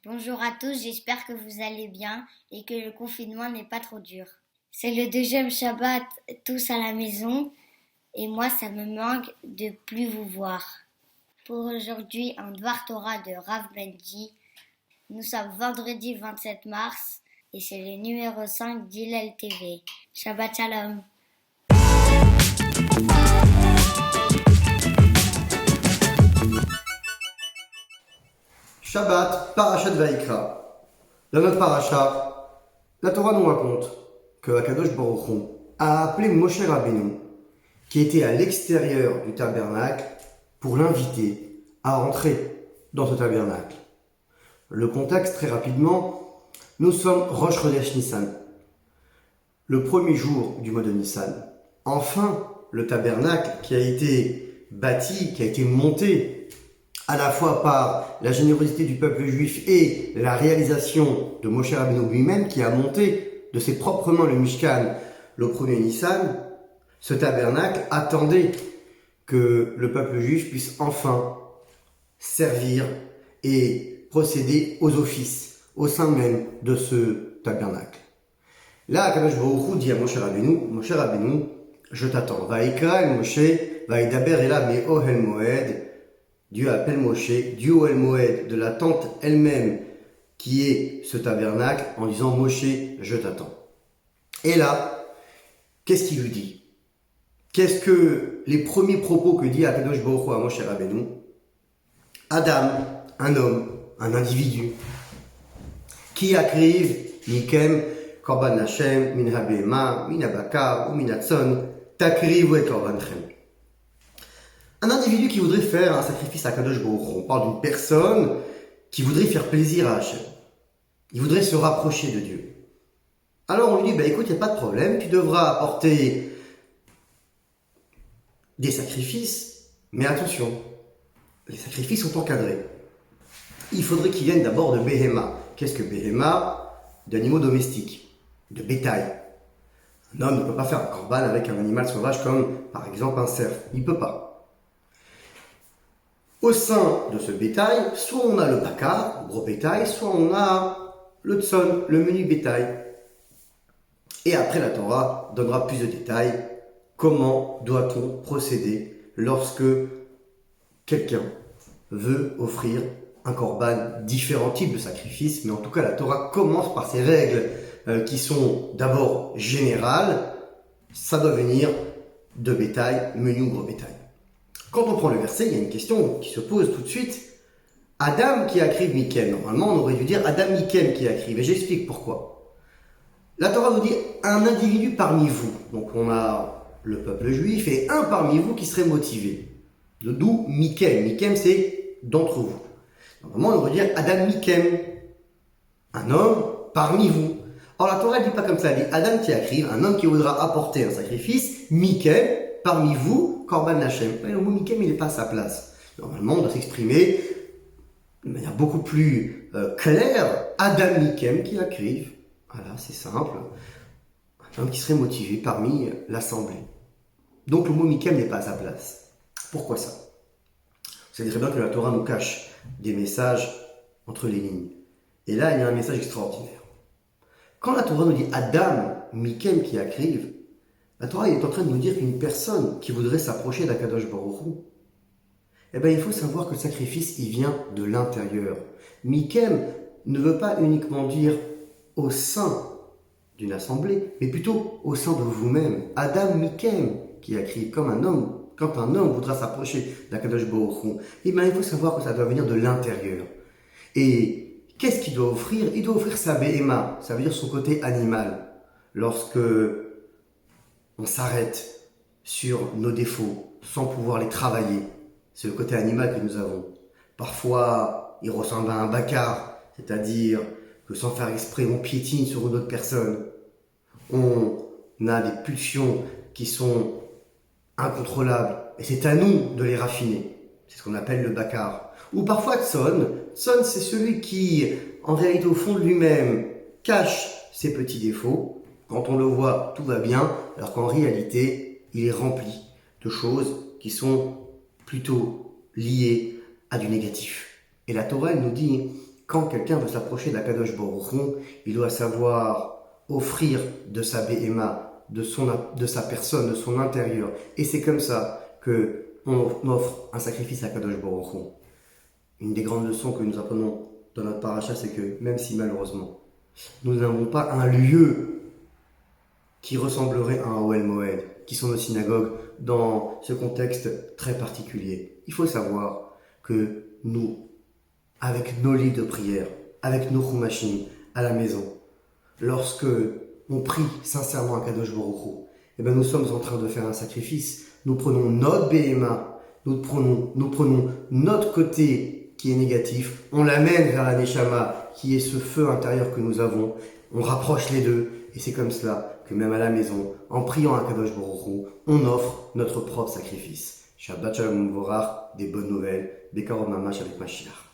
Bonjour à tous, j'espère que vous allez bien et que le confinement n'est pas trop dur. C'est le deuxième Shabbat tous à la maison et moi ça me manque de plus vous voir. Pour aujourd'hui, un Dvar Torah de Rav Benji. Nous sommes vendredi 27 mars et c'est le numéro 5 d'Hillel TV. Shabbat Shalom. Shabbat, Parashat Vaïkra. Dans notre parasha, la Torah nous raconte que Akadosh Baruch Hu a appelé Moshe Rabbeinu, qui était à l'extérieur du tabernacle, pour l'inviter à entrer dans ce tabernacle. Le contexte, très rapidement, nous sommes Rosh Chodesh Nissan, le premier jour du mois de Nissan. Enfin, le tabernacle qui a été bâti, qui a été monté à la fois par la générosité du peuple juif et la réalisation de Moshe Rabbeinu lui-même, qui a monté de ses propres mains le Mishkan le premier Nissan, ce tabernacle attendait que le peuple juif puisse enfin servir et procéder aux offices au sein même de ce tabernacle. Là, Akadosh Baruch Hu dit à Moshe Rabbeinu, je t'attends. Vaïkra el Moshe, vaïdaber ela me ohel moed. Dieu appelle Moshe du Ohel Moed, de la tente elle-même qui est ce tabernacle, en disant Moshe, je t'attends. Et là, qu'est-ce qu'il lui dit? Qu'est-ce que les premiers propos que dit Akadosh Baruch Hu à Moshe Rabbeinu? Adam, un homme, un individu, qui akriv mikem korban Hashem min habema min habakar ou min hatzon takriv et korbanchem. Un individu qui voudrait faire un sacrifice à Kadosh Baruch Hu. On parle d'une personne qui voudrait faire plaisir à Hachem. Il voudrait se rapprocher de Dieu. Alors on lui dit, écoute, il n'y a pas de problème, tu devras apporter des sacrifices, mais attention, les sacrifices sont encadrés. Il faudrait qu'ils viennent d'abord de Behema. Qu'est-ce que Behema? D'animaux domestiques, de bétail. Un homme ne peut pas faire un korban avec un animal sauvage comme par exemple un cerf. Il ne peut pas. Au sein de ce bétail, soit on a le bakar, le gros bétail, soit on a le tson, le menu bétail. Et après, la Torah donnera plus de détails. Comment doit-on procéder lorsque quelqu'un veut offrir un korban, différents types de sacrifices, mais en tout cas, la Torah commence par ces règles qui sont d'abord générales. Ça doit venir de bétail, menu gros bétail. Quand on prend le verset, il y a une question qui se pose tout de suite. Adam qui akriv mikem. Normalement, on aurait dû dire Adam mikem qui akriv. Et j'explique pourquoi. La Torah nous dit un individu parmi vous. Donc on a le peuple juif et un parmi vous qui serait motivé. D'où mikem. Mikem, c'est d'entre vous. Normalement, on aurait dû dire Adam mikem. Un homme parmi vous. Alors la Torah ne dit pas comme ça. Elle dit Adam qui akriv, un homme qui voudra apporter un sacrifice. Mikem, parmi vous, Korban Hashem. Le mot Mikem, il n'est pas à sa place. Normalement, on doit s'exprimer de manière beaucoup plus claire. Adam Mikem qui akriv. Voilà, c'est simple. Un homme qui serait motivé parmi l'assemblée. Donc le mot Mikem n'est pas à sa place. Pourquoi ça? Vous savez très bien que la Torah nous cache des messages entre les lignes. Et là, il y a un message extraordinaire. Quand la Torah nous dit Adam Mikem qui akriv, la Torah est en train de nous dire qu'une personne qui voudrait s'approcher d'Akadosh Baruch Hu, il faut savoir que le sacrifice, il vient de l'intérieur. Mikem ne veut pas uniquement dire au sein d'une assemblée, mais plutôt au sein de vous-même. Adam Mikem, qui a crié comme un homme, quand un homme voudra s'approcher d'Akadosh Baruch Hu, il faut savoir que ça doit venir de l'intérieur. Et qu'est-ce qu'il doit offrir? Il doit offrir sa Behema, ça veut dire son côté animal. Lorsque on s'arrête sur nos défauts sans pouvoir les travailler. C'est le côté animal que nous avons. Parfois, il ressemble à un bâcard, c'est-à-dire que sans faire exprès, on piétine sur une autre personne. On a des pulsions qui sont incontrôlables et c'est à nous de les raffiner. C'est ce qu'on appelle le bâcard. Ou parfois Tson. Tson, c'est celui qui, en réalité, au fond de lui-même, cache ses petits défauts. Quand on le voit, tout va bien, alors qu'en réalité, il est rempli de choses qui sont plutôt liées à du négatif. Et la Torah, elle nous dit quand quelqu'un veut s'approcher d'Akadosh Baruch Hu, il doit savoir offrir de sa béhéma, de sa personne, de son intérieur. Et c'est comme ça que on offre un sacrifice à Akadosh Baruch Hu. Une des grandes leçons que nous apprenons dans notre paracha, c'est que même si malheureusement, nous n'avons pas un lieu qui ressemblerait à un Ohel Moed, qui sont nos synagogues, dans ce contexte très particulier. Il faut savoir que nous, avec nos lits de prière, avec nos chumashim à la maison, lorsque on prie sincèrement à Kadosh Baruch Hu, eh bien nous sommes en train de faire un sacrifice. Nous prenons notre béhéma, nous prenons notre côté qui est négatif, on l'amène vers la Neshama, qui est ce feu intérieur que nous avons, on rapproche les deux, et c'est comme cela que même à la maison, en priant à Kadosh Baruch Hu, on offre notre propre sacrifice. Shabbat Shalom Vorach, des bonnes nouvelles, des Karov Mamash avec Mashiach.